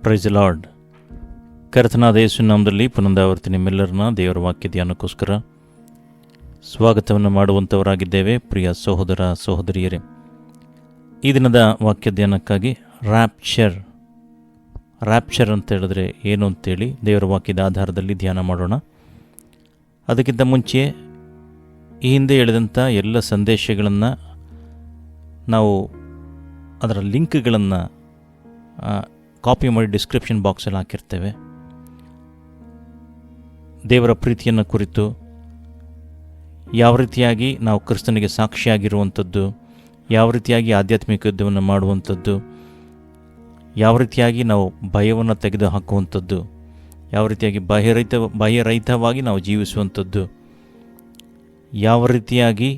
Price lord. ಕರ್ತನಾದ ಯೇಸುವಿನ ನಾಮದಲ್ಲಿ ಪುನರಾವರ್ತಿ ನಿಮ್ಮೆಲ್ಲರನ್ನ ದೇವರ ವಾಕ್ಯ ಧ್ಯಾನಕ್ಕೋಸ್ಕರ ಸ್ವಾಗತವನ್ನು ಮಾಡುವಂಥವರಾಗಿದ್ದೇವೆ. ಪ್ರಿಯ ಸಹೋದರ ಸಹೋದರಿಯರೇ, ಈ ದಿನದ ವಾಕ್ಯ ಧ್ಯಾನಕ್ಕಾಗಿ ರ್ಯಾಪ್ಚರ್ ಅಂತ ಹೇಳಿದ್ರೆ ಏನು ಅಂತೇಳಿ ದೇವರ ವಾಕ್ಯದ ಆಧಾರದಲ್ಲಿ ಧ್ಯಾನ ಮಾಡೋಣ. ಅದಕ್ಕಿಂತ ಮುಂಚೆ ಈ ಹಿಂದೆ ಹೇಳಿದಂಥ ಎಲ್ಲ ಸಂದೇಶಗಳನ್ನು ನಾವು ಅದರ ಲಿಂಕ್ಗಳನ್ನು ಕಾಪಿ ಮಾಡಿ ಡಿಸ್ಕ್ರಿಪ್ಷನ್ ಬಾಕ್ಸಲ್ಲಿ ಹಾಕಿರ್ತೇವೆ. ದೇವರ ಪ್ರೀತಿಯನ್ನು ಕುರಿತು, ಯಾವ ರೀತಿಯಾಗಿ ನಾವು ಕ್ರಿಸ್ತನಿಗೆ ಸಾಕ್ಷಿಯಾಗಿರುವಂಥದ್ದು, ಯಾವ ರೀತಿಯಾಗಿ ಆಧ್ಯಾತ್ಮಿಕ ಯುದ್ಧವನ್ನು ಮಾಡುವಂಥದ್ದು, ಯಾವ ರೀತಿಯಾಗಿ ನಾವು ಭಯವನ್ನು ತೆಗೆದು ಹಾಕುವಂಥದ್ದು, ಯಾವ ರೀತಿಯಾಗಿ ಭಯರಹಿತವಾಗಿ ನಾವು ಜೀವಿಸುವಂಥದ್ದು, ಯಾವ ರೀತಿಯಾಗಿ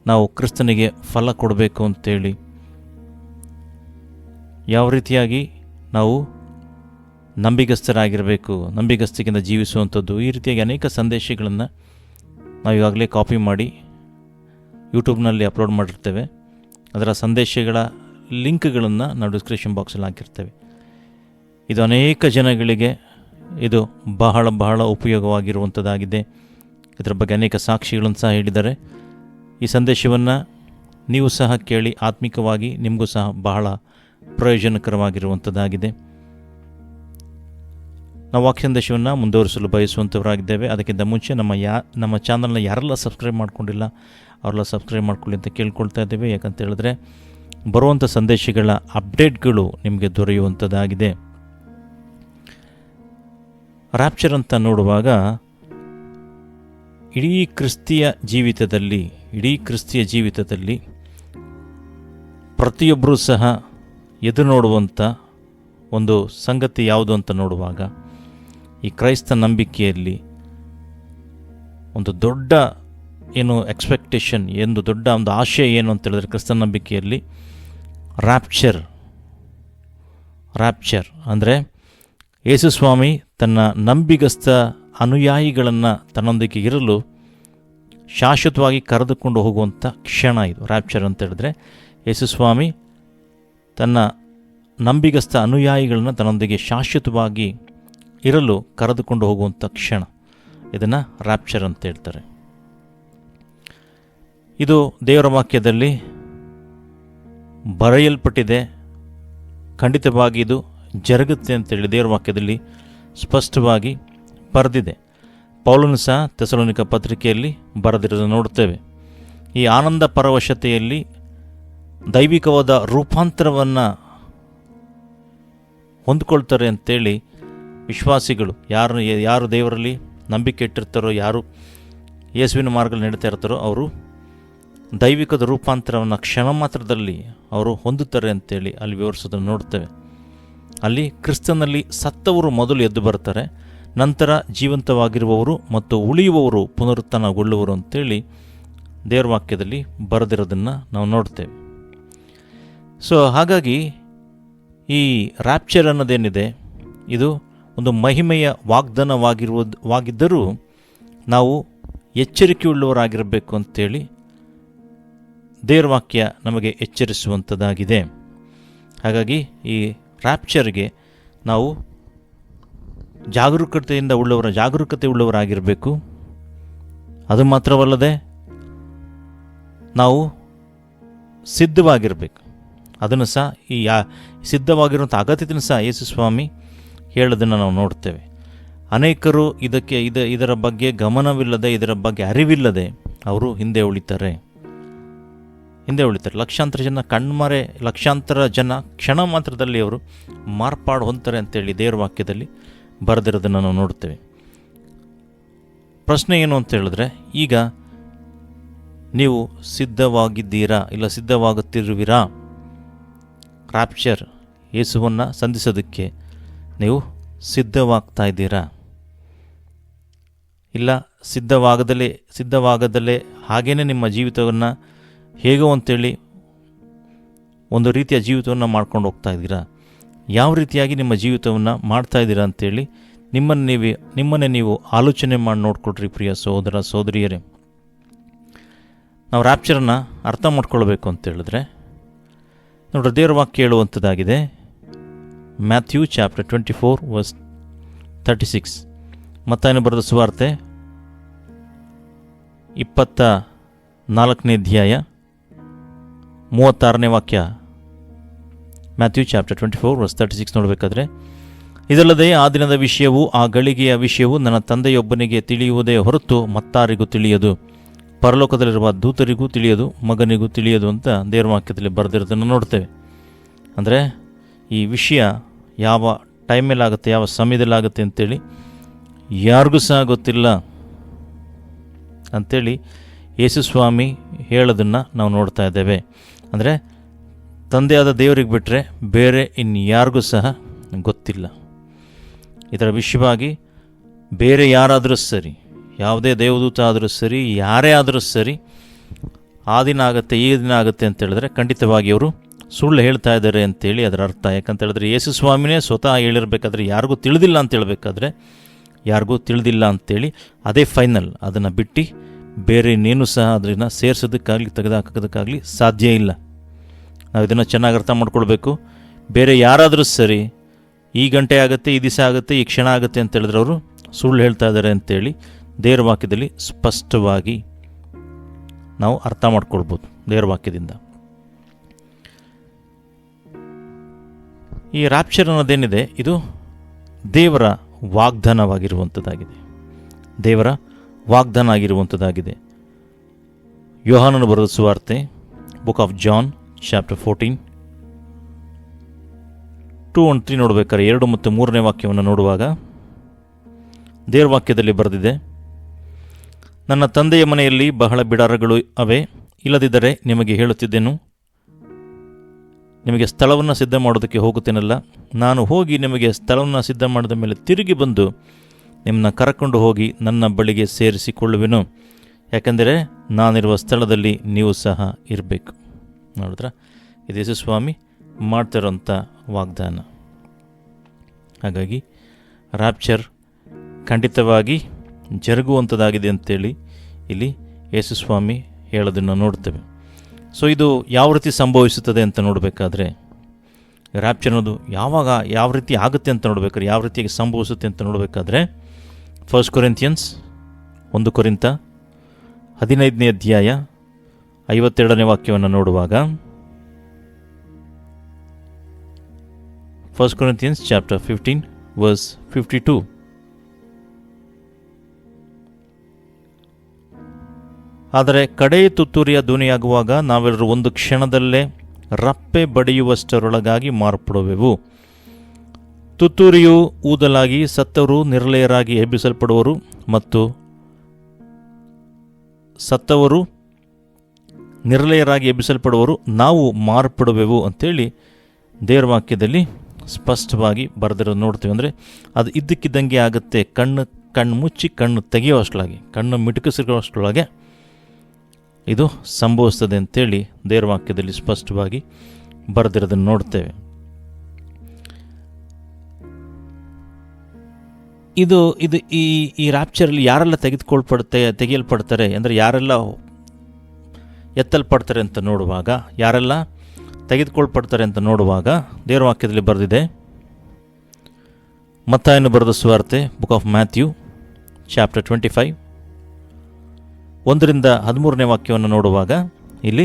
ನಾವು ಕ್ರಿಸ್ತನಿಗೆ ಫಲ ಕೊಡಬೇಕು ಅಂತೇಳಿ, ಯಾವ ರೀತಿಯಾಗಿ ನಾವು ನಂಬಿಗಸ್ತರಾಗಿರಬೇಕು, ನಂಬಿಗಸ್ತಿಕೆಯಿಂದ ಜೀವಿಸುವಂಥದ್ದು, ಈ ರೀತಿಯಾಗಿ ಅನೇಕ ಸಂದೇಶಗಳನ್ನು ನಾವು ಈಗಾಗಲೇ ಕಾಪಿ ಮಾಡಿ ಯೂಟ್ಯೂಬ್ನಲ್ಲಿ ಅಪ್ಲೋಡ್ ಮಾಡಿರ್ತೇವೆ. ಅದರ ಸಂದೇಶಗಳ ಲಿಂಕ್ಗಳನ್ನು ನಾವು ಡಿಸ್ಕ್ರಿಪ್ಷನ್ ಬಾಕ್ಸಲ್ಲಿ ಹಾಕಿರ್ತೇವೆ. ಇದು ಅನೇಕ ಜನಗಳಿಗೆ ಇದು ಬಹಳ ಬಹಳ ಉಪಯೋಗವಾಗಿರುವಂಥದ್ದಾಗಿದೆ. ಇದರ ಬಗ್ಗೆ ಅನೇಕ ಸಾಕ್ಷಿಗಳನ್ನು ಸಹ ಹೇಳಿದ್ದಾರೆ. ಈ ಸಂದೇಶವನ್ನು ನೀವು ಸಹ ಕೇಳಿ ಆತ್ಮಿಕವಾಗಿ ನಿಮಗೂ ಸಹ ಬಹಳ ಪ್ರಯೋಜನಕರವಾಗಿರುವಂಥದ್ದಾಗಿದೆ. ನಾವು ವಾಕ್ಯ ಸಂದೇಶವನ್ನು ಮುಂದುವರಿಸಲು ಬಯಸುವಂಥವರಾಗಿದ್ದೇವೆ. ಅದಕ್ಕಿಂತ ಮುಂಚೆ ನಮ್ಮ ಚಾನಲ್ನ ಯಾರೆಲ್ಲ ಸಬ್ಸ್ಕ್ರೈಬ್ ಮಾಡ್ಕೊಂಡಿಲ್ಲ ಅವರೆಲ್ಲ ಸಬ್ಸ್ಕ್ರೈಬ್ ಮಾಡ್ಕೊಳ್ಳಿ ಅಂತ ಕೇಳ್ಕೊಳ್ತಾ ಇದ್ದೇವೆ. ಯಾಕಂತ ಹೇಳಿದ್ರೆ ಬರುವಂಥ ಸಂದೇಶಗಳ ಅಪ್ಡೇಟ್ಗಳು ನಿಮಗೆ ದೊರೆಯುವಂಥದ್ದಾಗಿದೆ. ರ್ಯಾಪ್ಚರ್ ಅಂತ ನೋಡುವಾಗ ಇಡೀ ಕ್ರಿಸ್ತಿಯ ಜೀವಿತದಲ್ಲಿ ಪ್ರತಿಯೊಬ್ಬರೂ ಸಹ ಎದುರು ನೋಡುವಂಥ ಒಂದು ಸಂಗತಿ ಯಾವುದು ಅಂತ ನೋಡುವಾಗ, ಈ ಕ್ರೈಸ್ತ ನಂಬಿಕೆಯಲ್ಲಿ ಒಂದು ದೊಡ್ಡ ಎಕ್ಸ್ಪೆಕ್ಟೇಷನ್, ದೊಡ್ಡ ಒಂದು ಆಶಯ ಏನು ಅಂತ ಹೇಳಿದ್ರೆ, ಕ್ರಿಸ್ತ ನಂಬಿಕೆಯಲ್ಲಿ ರ್ಯಾಪ್ಚರ್ ಅಂದರೆ ಯೇಸುಸ್ವಾಮಿ ತನ್ನ ನಂಬಿಗಸ್ತ ಅನುಯಾಯಿಗಳನ್ನು ತನ್ನೊಂದಿಗೆ ಇರಲು ಶಾಶ್ವತವಾಗಿ ಕರೆದುಕೊಂಡು ಹೋಗುವಂಥ ಕ್ಷಣ ಇದು. ರ್ಯಾಪ್ಚರ್ ಅಂತ ಹೇಳಿದ್ರೆ ಯೇಸುಸ್ವಾಮಿ ತನ್ನ ನಂಬಿಗಸ್ತ ಅನುಯಾಯಿಗಳನ್ನು ತನ್ನೊಂದಿಗೆ ಶಾಶ್ವತವಾಗಿ ಇರಲು ಕರೆದುಕೊಂಡು ಹೋಗುವಂಥ ಕ್ಷಣ, ಇದನ್ನು ರ್ಯಾಪ್ಚರ್ ಅಂತ ಹೇಳ್ತಾರೆ. ಇದು ದೇವರ ವಾಕ್ಯದಲ್ಲಿ ಬರೆಯಲ್ಪಟ್ಟಿದೆ. ಖಂಡಿತವಾಗಿ ಇದು ಜರುಗುತ್ತೆ ಅಂತೇಳಿ ದೇವರ ವಾಕ್ಯದಲ್ಲಿ ಸ್ಪಷ್ಟವಾಗಿ ಬರೆದಿದೆ. ಪೌಲನು ಸಹ ಥೆಸಲೋನಿಕ ಪತ್ರಿಕೆಯಲ್ಲಿ ಬರೆದಿರೋದನ್ನು ನೋಡುತ್ತೇವೆ. ಈ ಆನಂದ ಪರವಶತೆಯಲ್ಲಿ ದೈವಿಕವಾದ ರೂಪಾಂತರವನ್ನು ಹೊಂದ್ಕೊಳ್ತಾರೆ ಅಂತೇಳಿ ವಿಶ್ವಾಸಿಗಳು ಯಾರು ದೇವರಲ್ಲಿ ನಂಬಿಕೆ ಇಟ್ಟಿರ್ತಾರೋ, ಯಾರು ಯೇಸುವಿನ ಮಾರ್ಗದಲ್ಲಿ ನಡೀತಾ ಇರ್ತಾರೋ, ಅವರು ದೈವಿಕದ ರೂಪಾಂತರವನ್ನು ಕ್ಷಣ ಮಾತ್ರದಲ್ಲಿ ಅವರು ಹೊಂದುತ್ತಾರೆ ಅಂತೇಳಿ ಅಲ್ಲಿ ವಿವರಿಸೋದನ್ನು ನೋಡ್ತೇವೆ. ಅಲ್ಲಿ ಕ್ರಿಸ್ತನಲ್ಲಿ ಸತ್ತವರು ಮೊದಲು ಎದ್ದು ಬರ್ತಾರೆ, ನಂತರ ಜೀವಂತವಾಗಿರುವವರು ಮತ್ತು ಉಳಿಯುವವರು ಪುನರುತ್ಥಾನಗೊಳ್ಳುವರು ಅಂತೇಳಿ ದೇವರ ವಾಕ್ಯದಲ್ಲಿ ಬರೆದಿರೋದನ್ನು ನಾವು ನೋಡ್ತೇವೆ. ಸೊ ಹಾಗಾಗಿ ಈ ರ್ಯಾಪ್ಚರ್ ಅನ್ನೋದೇನಿದೆ, ಇದು ಒಂದು ಮಹಿಮೆಯ ವಾಗ್ದಾನವಾಗಿದ್ದರೂ ನಾವು ಎಚ್ಚರಿಕೆಯುಳ್ಳವರಾಗಿರಬೇಕು ಅಂತೇಳಿ ದೇವರ ವಾಕ್ಯ ನಮಗೆ ಎಚ್ಚರಿಸುವಂಥದ್ದಾಗಿದೆ. ಹಾಗಾಗಿ ಈ ರ್ಯಾಪ್ಚರ್ಗೆ ನಾವು ಜಾಗರೂಕತೆ ಉಳ್ಳವರಾಗಿರಬೇಕು. ಅದು ಮಾತ್ರವಲ್ಲದೆ ನಾವು ಸಿದ್ಧವಾಗಿರಬೇಕು. ಅದನ್ನು ಸಹ ಸಿದ್ಧವಾಗಿರುವಂಥ ಅಗತ್ಯತೆಯನ್ನು ಸಹ ಯೇಸುಸ್ವಾಮಿ ಹೇಳೋದನ್ನು ನಾವು ನೋಡ್ತೇವೆ. ಅನೇಕರು ಇದರ ಬಗ್ಗೆ ಗಮನವಿಲ್ಲದೆ, ಇದರ ಬಗ್ಗೆ ಅರಿವಿಲ್ಲದೆ ಅವರು ಹಿಂದೆ ಉಳಿತಾರೆ. ಲಕ್ಷಾಂತರ ಜನ ಕ್ಷಣ ಮಾತ್ರದಲ್ಲಿ ಅವರು ಮಾರ್ಪಾಡು ಹೊಂದ್ತಾರೆ ಅಂತೇಳಿ ದೇವರ ವಾಕ್ಯದಲ್ಲಿ ಬರೆದಿರೋದನ್ನು ನಾವು ನೋಡ್ತೇವೆ. ಪ್ರಶ್ನೆ ಏನು ಅಂತ ಹೇಳಿದ್ರೆ, ಈಗ ನೀವು ಸಿದ್ಧವಾಗಿದ್ದೀರಾ, ಇಲ್ಲ ಸಿದ್ಧವಾಗುತ್ತಿರುವಿರಾ? ರ್ಯಾಪ್ಚರ್ ಯೇಸುವನ್ನು ಸಂಧಿಸೋದಕ್ಕೆ ನೀವು ಸಿದ್ಧವಾಗ್ತಾ ಇದ್ದೀರಾ? ಇಲ್ಲ ಸಿದ್ಧವಾಗದಲ್ಲೇ ಹಾಗೇ ನಿಮ್ಮ ಜೀವಿತವನ್ನು ಹೇಗೋ ಅಂತೇಳಿ ಒಂದು ರೀತಿಯ ಜೀವಿತವನ್ನು ಮಾಡ್ಕೊಂಡು ಹೋಗ್ತಾ ಇದ್ದೀರಾ? ಯಾವ ರೀತಿಯಾಗಿ ನಿಮ್ಮ ಜೀವಿತವನ್ನು ಮಾಡ್ತಾ ಇದ್ದೀರಾ ಅಂತೇಳಿ ನಿಮ್ಮನ್ನೇ ನೀವು ಆಲೋಚನೆ ಮಾಡಿ ನೋಡ್ಕೊಳ್ರಿ ಪ್ರಿಯ ಸಹೋದರ ಸಹೋದರಿಯರೇ. ನಾವು ರ್ಯಾಪ್ಚರನ್ನು ಅರ್ಥ ಮಾಡ್ಕೊಳ್ಬೇಕು ಅಂತ ಹೇಳಿದ್ರೆ ನೋಡ್ರಿ, ದೇವರ ವಾಕ್ಯ ಹೇಳುವಂಥದ್ದಾಗಿದೆ, ಮ್ಯಾಥ್ಯೂ ಚಾಪ್ಟರ್ 24 ವರ್ಸ್ 36. ಮತ್ತಾಯನು ಬರೆದ ಸುವಾರ್ತೆ 24ನೇ ಅಧ್ಯಾಯ 36ನೇ ವಾಕ್ಯ. ಮ್ಯಾಥ್ಯೂ ಚಾಪ್ಟರ್ 24 ವರ್ಸ್ 36 ನೋಡಬೇಕಾದ್ರೆ, ಇದಲ್ಲದೆ ಆ ದಿನದ ವಿಷಯವು, ಆ ಗಳಿಗೆಯ ವಿಷಯವು ನನ್ನ ತಂದೆಯೊಬ್ಬನಿಗೆ ತಿಳಿಯುವುದೇ ಹೊರತು ಮತ್ತಾರಿಗೂ ತಿಳಿಯದು, ಪರಲೋಕದಲ್ಲಿರುವ ದೂತರಿಗೂ ತಿಳಿಯದು, ಮಗನಿಗೂ ತಿಳಿಯದು ಅಂತ ದೇವರ ವಾಕ್ಯದಲ್ಲಿ ಬರೆದಿರೋದನ್ನು ನೋಡ್ತೇವೆ. ಅಂದರೆ ಈ ವಿಷಯ ಯಾವ ಟೈಮಲ್ಲಾಗುತ್ತೆ, ಯಾವ ಸಮಯದಲ್ಲಾಗುತ್ತೆ ಅಂತೇಳಿ ಯಾರಿಗೂ ಸಹ ಗೊತ್ತಿಲ್ಲ ಅಂಥೇಳಿ ಯೇಸುಸ್ವಾಮಿ ಹೇಳೋದನ್ನು ನಾವು ನೋಡ್ತಾ ಇದ್ದೇವೆ. ಅಂದರೆ ತಂದೆಯಾದ ದೇವರಿಗೆ ಬಿಟ್ಟರೆ ಬೇರೆ ಇನ್ಯಾರಿಗೂ ಸಹ ಗೊತ್ತಿಲ್ಲ. ಇದರ ವಿಷಯವಾಗಿ ಬೇರೆ ಯಾರಾದರೂ ಸರಿ, ಯಾವುದೇ ದೇವದೂತ ಆದರೂ ಸರಿ, ಯಾರೇ ಆದರೂ ಸರಿ, ಆ ದಿನ ಆಗುತ್ತೆ ಈ ದಿನ ಆಗುತ್ತೆ ಅಂತ ಹೇಳಿದ್ರೆ ಖಂಡಿತವಾಗಿ ಅವರು ಸುಳ್ಳು ಹೇಳ್ತಾ ಇದ್ದಾರೆ ಅಂತೇಳಿ ಅದರ ಅರ್ಥ. ಯಾಕಂತ ಹೇಳಿದ್ರೆ ಯೇಸುಸ್ವಾಮಿನೇ ಸ್ವತಃ ಹೇಳಿರ್ಬೇಕಾದ್ರೆ ಯಾರಿಗೂ ತಿಳಿದಿಲ್ಲ ಅಂತ ಹೇಳಬೇಕಾದ್ರೆ ಯಾರಿಗೂ ತಿಳಿದಿಲ್ಲ ಅಂಥೇಳಿ ಅದೇ ಫೈನಲ್. ಅದನ್ನು ಬಿಟ್ಟು ಬೇರೆ ಇನ್ನೇನು ಸಹ ಅದನ್ನು ಸೇರಿಸೋದಕ್ಕಾಗಲಿ ತೆಗೆದುಹಾಕೋದಕ್ಕಾಗಲಿ ಸಾಧ್ಯ ಇಲ್ಲ. ನಾವು ಇದನ್ನು ಚೆನ್ನಾಗಿ ಅರ್ಥ ಮಾಡ್ಕೊಳ್ಬೇಕು. ಬೇರೆ ಯಾರಾದರೂ ಸರಿ ಈ ಗಂಟೆ ಆಗುತ್ತೆ, ಈ ದಿವಸ ಆಗುತ್ತೆ, ಈ ಕ್ಷಣ ಆಗುತ್ತೆ ಅಂತ ಹೇಳಿದ್ರೆ ಅವರು ಸುಳ್ಳು ಹೇಳ್ತಾ ಇದ್ದಾರೆ ಅಂತೇಳಿ ದೇವರ ವಾಕ್ಯದಲ್ಲಿ ಸ್ಪಷ್ಟವಾಗಿ ನಾವು ಅರ್ಥ ಮಾಡ್ಕೊಳ್ಬೋದು ದೇವರ ವಾಕ್ಯದಿಂದ. ಈ ರ್ಯಾಪ್ಚರ್ ಅನ್ನೋದೇನಿದೆ, ಇದು ದೇವರ ವಾಗ್ದಾನವಾಗಿರುವಂಥದ್ದಾಗಿದೆ. ದೇವರ ವಾಗ್ದಾನ ಆಗಿರುವಂಥದ್ದಾಗಿದೆ. ಯೋಹಾನನು ಬರೆದ ಸುವಾರ್ತೆ, ಬುಕ್ ಆಫ್ ಜಾನ್ ಚಾಪ್ಟರ್ 14 2-3 ನೋಡಬೇಕಾದ್ರೆ 2 ಮತ್ತು 3ನೇ ವಾಕ್ಯವನ್ನು ನೋಡುವಾಗ ದೇವರ ವಾಕ್ಯದಲ್ಲಿ ಬರೆದಿದೆ, ನನ್ನ ತಂದೆಯ ಮನೆಯಲ್ಲಿ ಬಹಳ ಬಿಡಾರಗಳು ಅವೆ, ಇಲ್ಲದಿದ್ದರೆ ನಿಮಗೆ ಹೇಳುತ್ತಿದ್ದೆನು, ನಿಮಗೆ ಸ್ಥಳವನ್ನು ಸಿದ್ಧ ಮಾಡೋದಕ್ಕೆ ಹೋಗುತ್ತೇನಲ್ಲ. ನಾನು ಹೋಗಿ ನಿಮಗೆ ಸ್ಥಳವನ್ನು ಸಿದ್ಧ ಮಾಡಿದ ಮೇಲೆ ತಿರುಗಿ ಬಂದು ನಿಮ್ಮನ್ನ ಕರ್ಕೊಂಡು ಹೋಗಿ ನನ್ನ ಬಳಿಗೆ ಸೇರಿಸಿಕೊಳ್ಳುವೆನು, ಯಾಕೆಂದರೆ ನಾನಿರುವ ಸ್ಥಳದಲ್ಲಿ ನೀವು ಸಹ ಇರಬೇಕು. ನೋಡಿದ್ರ, ಇದು ಯೇಸುಸ್ವಾಮಿ ಮಾಡ್ತಿರೋಂಥ ವಾಗ್ದಾನ. ಹಾಗಾಗಿ ರ್ಯಾಪ್ಚರ್ ಖಂಡಿತವಾಗಿ ಜರುಗುವಂಥದ್ದಾಗಿದೆ ಅಂತೇಳಿ ಇಲ್ಲಿ ಯೇಸುಸ್ವಾಮಿ ಹೇಳೋದನ್ನು ನೋಡ್ತೇವೆ. ಸೊ ಇದು ಯಾವ ರೀತಿ ಸಂಭವಿಸುತ್ತದೆ ಅಂತ ನೋಡಬೇಕಾದ್ರೆ, ರ್ಯಾಪ್ಚರ್ ಅನ್ನೋದು ಯಾವಾಗ ಯಾವ ರೀತಿ ಆಗುತ್ತೆ ಅಂತ ನೋಡಬೇಕಾದ್ರೆ, ಯಾವ ರೀತಿಯಾಗಿ ಸಂಭವಿಸುತ್ತೆ ಅಂತ ನೋಡಬೇಕಾದ್ರೆ, 1 ಕೊರಿಂಥಿಯನ್ಸ್ 1 ಕೊರಿಂಥ 15ನೇ ಅಧ್ಯಾಯ 52ನೇ ವಾಕ್ಯವನ್ನು ನೋಡುವಾಗ, 1 Corinthians chapter 15 verse 52. ಆದರೆ ಕಡೆಯ ತುತ್ತೂರಿಯ ಧ್ವನಿಯಾಗುವಾಗ ನಾವೆಲ್ಲರೂ ಒಂದು ಕ್ಷಣದಲ್ಲೇ ರಪ್ಪೆ ಬಡಿಯುವಷ್ಟರೊಳಗಾಗಿ ಮಾರ್ಪಡುವೆವು. ತುತ್ತೂರಿಯು ಊದಲಾಗಿ ಸತ್ತವರು ನಿರ್ಲಯರಾಗಿ ಎಬ್ಬಿಸಲ್ಪಡುವರು ಮತ್ತು ಸತ್ತವರು ನಿರ್ಲಯರಾಗಿ ಎಬ್ಬಿಸಲ್ಪಡುವರು, ನಾವು ಮಾರ್ಪಡುವೆವು ಅಂತೇಳಿ ದೇವರ ವಾಕ್ಯದಲ್ಲಿ ಸ್ಪಷ್ಟವಾಗಿ ಬರೆದಿರೋದು ನೋಡ್ತೀವಿ. ಅಂದರೆ ಅದು ಇದ್ದಕ್ಕಿದ್ದಂಗೆ ಆಗುತ್ತೆ. ಕಣ್ಣು ಮುಚ್ಚಿ ಕಣ್ಣು ತೆಗೆಯುವಷ್ಟರೊಳಗೆ, ಕಣ್ಣು ಮಿಟುಕಿಸಿರುವಷ್ಟರೊಳಗೆ ಇದು ಸಂಭವಿಸ್ತದೆ ಅಂತೇಳಿ ದೇವರ ವಾಕ್ಯದಲ್ಲಿ ಸ್ಪಷ್ಟವಾಗಿ ಬರೆದಿರೋದನ್ನು ನೋಡ್ತೇವೆ. ಇದು ಇದು ಈ ರ್ಯಾಪ್ಚರಲ್ಲಿ ಯಾರೆಲ್ಲ ತೆಗೆಯಲ್ಪಡ್ತಾರೆ ಅಂದರೆ ಯಾರೆಲ್ಲ ಎತ್ತಲ್ಪಡ್ತಾರೆ ಅಂತ ನೋಡುವಾಗ, ಯಾರೆಲ್ಲ ತೆಗೆದುಕೊಳ್ಪಡ್ತಾರೆ ಅಂತ ನೋಡುವಾಗ ದೇವರ ವಾಕ್ಯದಲ್ಲಿ ಬರೆದಿದೆ. ಮತ್ತಾಯನು ಬರೆದ ಸುವಾರ್ತೆ, ಬುಕ್ ಆಫ್ ಮ್ಯಾಥ್ಯೂ ಚಾಪ್ಟರ್ 25 1-13ನೇ ವಾಕ್ಯವನ್ನು ನೋಡುವಾಗ ಇಲ್ಲಿ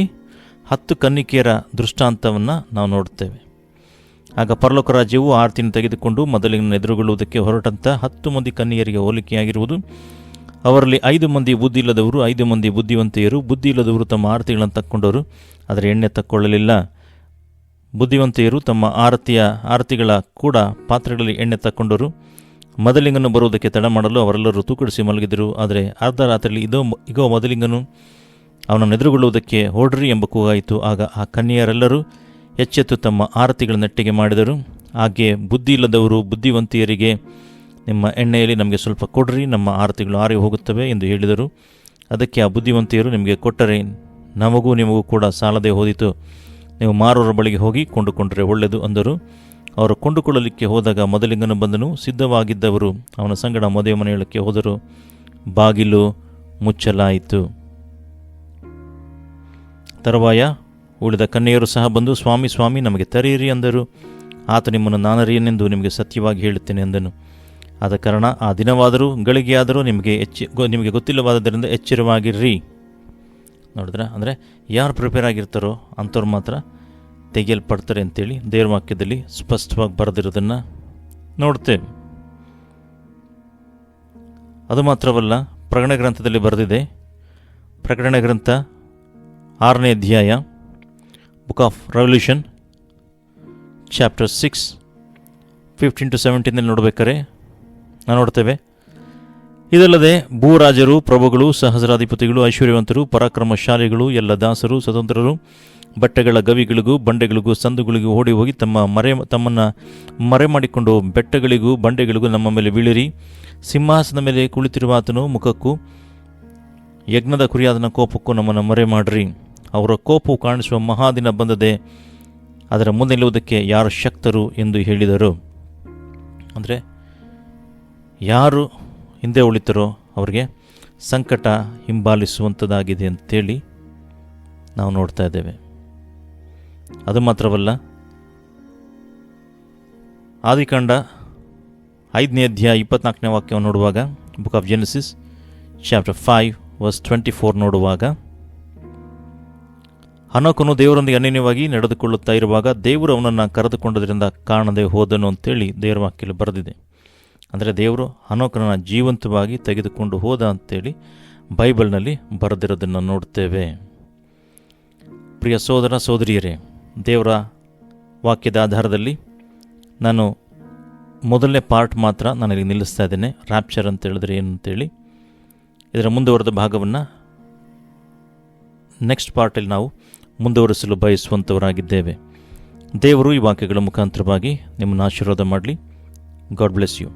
10 ಕನ್ನಿಕೆಯರ ದೃಷ್ಟಾಂತವನ್ನು ನಾವು ನೋಡುತ್ತೇವೆ. ಆಗ ಪರಲೋಕ ರಾಜ್ಯವು 6 ತಿಂಗಳು ತೆಗೆದುಕೊಂಡು ಮೊದಲಿನ ಎದುರುಗೊಳ್ಳುವುದಕ್ಕೆ ಹೊರಟಂಥ 10 ಮಂದಿ ಕನ್ನಿಯರಿಗೆ ಹೋಲಿಕೆಯಾಗಿರುವುದು. ಅವರಲ್ಲಿ 5 ಮಂದಿ ಬುದ್ಧಿ ಇಲ್ಲದವರು, 5 ಮಂದಿ ಬುದ್ಧಿವಂತೆಯರು. ಬುದ್ಧಿ ಇಲ್ಲದವರು ತಮ್ಮ ಆರತಿಗಳನ್ನು ತಕ್ಕೊಂಡರು, ಆದರೆ ಎಣ್ಣೆ ತಕ್ಕೊಳ್ಳಲಿಲ್ಲ. ಬುದ್ಧಿವಂತೆಯರು ತಮ್ಮ ಆರತಿಗಳ ಕೂಡ ಪಾತ್ರೆಗಳಲ್ಲಿ ಎಣ್ಣೆ ತಕ್ಕೊಂಡರು. ಮೊದಲಿಂಗನು ಬರುವುದಕ್ಕೆ ತಡ ಮಾಡಲು ಅವರೆಲ್ಲರೂ ತೂಕಡಿಸಿ ಮಲಗಿದರು. ಆದರೆ ಅರ್ಧ ರಾತ್ರಿಯಲ್ಲಿ ಇಗೋ ಮೊದಲಿಂಗನು ಅವನನ್ನು ಎದುರುಗೊಳ್ಳುವುದಕ್ಕೆ ಹೊರಡ್ರಿ ಎಂಬ ಕೂಗಾಯಿತು. ಆಗ ಆ ಕನ್ಯೆಯರೆಲ್ಲರೂ ಎಚ್ಚೆತ್ತು ತಮ್ಮ ಆರತಿಗಳ ನೆಟ್ಟಿಗೆ ಮಾಡಿದರು. ಹಾಗೆ ಬುದ್ಧಿ ಇಲ್ಲದವರು ಬುದ್ಧಿವಂತೆಯರಿಗೆ, ನಿಮ್ಮ ಎಣ್ಣೆಯಲ್ಲಿ ನಮಗೆ ಸ್ವಲ್ಪ ಕೊಡ್ರಿ, ನಮ್ಮ ಆರತಿಗಳು ಆರಿ ಹೋಗುತ್ತವೆ ಎಂದು ಹೇಳಿದರು. ಅದಕ್ಕೆ ಆ ಬುದ್ಧಿವಂತೆಯರು, ನಿಮಗೆ ಕೊಟ್ಟರೆ ನಮಗೂ ನಿಮಗೂ ಕೂಡ ಸಾಲದೆ ಹೋದಿತು, ನೀವು ಮಾರೋರ ಬಳಿಗೆ ಹೋಗಿ ಕೊಂಡುಕೊಂಡರೆ ಒಳ್ಳೆಯದು ಅಂದರು. ಅವರು ಕೊಂಡುಕೊಳ್ಳಲಿಕ್ಕೆ ಹೋದಾಗ ಮೊದಲಿಂಗನು ಬಂದನು. ಸಿದ್ಧವಾಗಿದ್ದವರು ಅವನ ಸಂಗಡ ಮದುವೆ ಮನೆಯೊಳಕ್ಕೆ ಹೋದರು. ಬಾಗಿಲು ಮುಚ್ಚಲಾಯಿತು. ತರುವಾಯ ಉಳಿದ ಕನ್ಯೆಯರು ಸಹ ಬಂದು, ಸ್ವಾಮಿ ಸ್ವಾಮಿ ನಮಗೆ ತೆರೆಯಿರಿ ಅಂದರು. ಆತ ನಿಮ್ಮನ್ನು ನಾನರಿಯನೆಂದು ನಿಮಗೆ ಸತ್ಯವಾಗಿ ಹೇಳುತ್ತೇನೆ ಎಂದನು. ಆದ ಕಾರಣ ಆ ದಿನವಾದರೂ ಗಳಿಗೆಯಾದರೂ ನಿಮಗೆ ಗೊತ್ತಿಲ್ಲವಾದ್ದರಿಂದ ಎಚ್ಚರವಾಗಿರ್ರಿ. ನೋಡಿದ್ರೆ, ಅಂದರೆ ಯಾರು ಪ್ರಿಪೇರ್ ಆಗಿರ್ತಾರೋ ಅಂಥವ್ರು ಮಾತ್ರ ತೆಗೆಯಲ್ಪಡ್ತಾರೆ ಅಂತೇಳಿ ದೇವ್ರ ವಾಕ್ಯದಲ್ಲಿ ಸ್ಪಷ್ಟವಾಗಿ ಬರೆದಿರೋದನ್ನು ನೋಡ್ತೇವೆ. ಅದು ಮಾತ್ರವಲ್ಲ, ಪ್ರಕಟಣೆ ಗ್ರಂಥದಲ್ಲಿ ಬರೆದಿದೆ. ಪ್ರಕಟಣೆ ಗ್ರಂಥ 6ನೇ ಅಧ್ಯಾಯ, ಬುಕ್ ಆಫ್ ರೆವಲ್ಯೂಷನ್ ಚಾಪ್ಟರ್ 6 15-17 ನೋಡ್ಬೇಕಾರೆ ನಾವು ನೋಡ್ತೇವೆ, ಇದಲ್ಲದೆ ಭೂರಾಜರು, ಪ್ರಭುಗಳು, ಸಹಸ್ರಾಧಿಪತಿಗಳು, ಐಶ್ವರ್ಯವಂತರು, ಪರಾಕ್ರಮಶಾಲಿಗಳು, ಎಲ್ಲ ದಾಸರು, ಸ್ವತಂತ್ರರು, ಬಟ್ಟೆಗಳ ಗವಿಗಳಿಗೂ ಬಂಡೆಗಳಿಗೂ ಸಂದುಗಳಿಗೂ ಓಡಿ ಹೋಗಿ ತಮ್ಮನ್ನು ಮರೆಮಾಡಿಕೊಂಡು ಬೆಟ್ಟಗಳಿಗೂ ಬಂಡೆಗಳಿಗೂ ನಮ್ಮ ಮೇಲೆ ಬೀಳಿರಿ. ಸಿಂಹಾಸನದ ಮೇಲೆ ಕುಳಿತಿರುವ ಆತನು ಮುಖಕ್ಕೂ ಯಜ್ಞದ ಕುರಿಯಾದನ ಕೋಪಕ್ಕೂ ನಮ್ಮನ್ನು ಮರೆ ಮಾಡಿರಿ. ಅವರ ಕೋಪವು ಕಾಣಿಸುವ ಮಹಾದಿನ ಬಂದದೆ, ಅದರ ಮುಂದೆ ನಿಲ್ಲುವುದಕ್ಕೆ ಯಾರು ಶಕ್ತರು ಎಂದು ಹೇಳಿದರು. ಅಂದರೆ ಯಾರು ಹಿಂದೆ ಉಳಿತಾರೋ ಅವರಿಗೆ ಸಂಕಟ ಹಿಂಬಾಲಿಸುವಂಥದ್ದಾಗಿದೆ ಅಂತೇಳಿ ನಾವು ನೋಡ್ತಾ ಇದ್ದೇವೆ. ಅದು ಮಾತ್ರವಲ್ಲ, ಆದಿಕಾಂಡ 5ನೇ ಅಧ್ಯಾಯ 24ನೇ ವಾಕ್ಯವನ್ನು ನೋಡುವಾಗ, ಬುಕ್ ಆಫ್ ಜೆನೆಸಿಸ್ ಚಾಪ್ಟರ್ 5:24 ನೋಡುವಾಗ, ಹನೋಕನು ದೇವರೊಂದಿಗೆ ಅನ್ಯೋನ್ಯವಾಗಿ ನಡೆದುಕೊಳ್ಳುತ್ತಾ ಇರುವಾಗ ದೇವರು ಅವನನ್ನು ಕರೆದುಕೊಂಡದ್ರಿಂದ ಕಾಣದೆ ಹೋದನು ಅಂತೇಳಿ ದೇವರ ವಾಕ್ಯದಲ್ಲಿ ಬರೆದಿದೆ. ಅಂದರೆ ದೇವರು ಹನೋಕನನ್ನು ಜೀವಂತವಾಗಿ ತೆಗೆದುಕೊಂಡು ಹೋದ ಅಂತೇಳಿ ಬೈಬಲ್ನಲ್ಲಿ ಬರೆದಿರೋದನ್ನು ನೋಡ್ತೇವೆ. ಪ್ರಿಯ ಸೋದರ ಸೋದರಿಯರೇ, ದೇವರ ವಾಕ್ಯದ ಆಧಾರದಲ್ಲಿ ನಾನು ಮೊದಲನೇ ಪಾರ್ಟ್ ಮಾತ್ರ ನನಗೆ ನಿಲ್ಲಿಸ್ತಾ ಇದ್ದೇನೆ. ರ್ಯಾಪ್ಚರ್ ಅಂತ ಹೇಳಿದ್ರೆ ಏನು ಅಂತೇಳಿ ಇದರ ಮುಂದುವರೆದ ಭಾಗವನ್ನು ನೆಕ್ಸ್ಟ್ ಪಾರ್ಟಲ್ಲಿ ನಾವು ಮುಂದುವರಿಸಲು ಬಯಸುವಂಥವರಾಗಿದ್ದೇವೆ. ದೇವರು ಈ ವಾಕ್ಯಗಳ ಮುಖಾಂತರವಾಗಿ ನಿಮ್ಮನ್ನು ಆಶೀರ್ವಾದ ಮಾಡಲಿ. God bless you.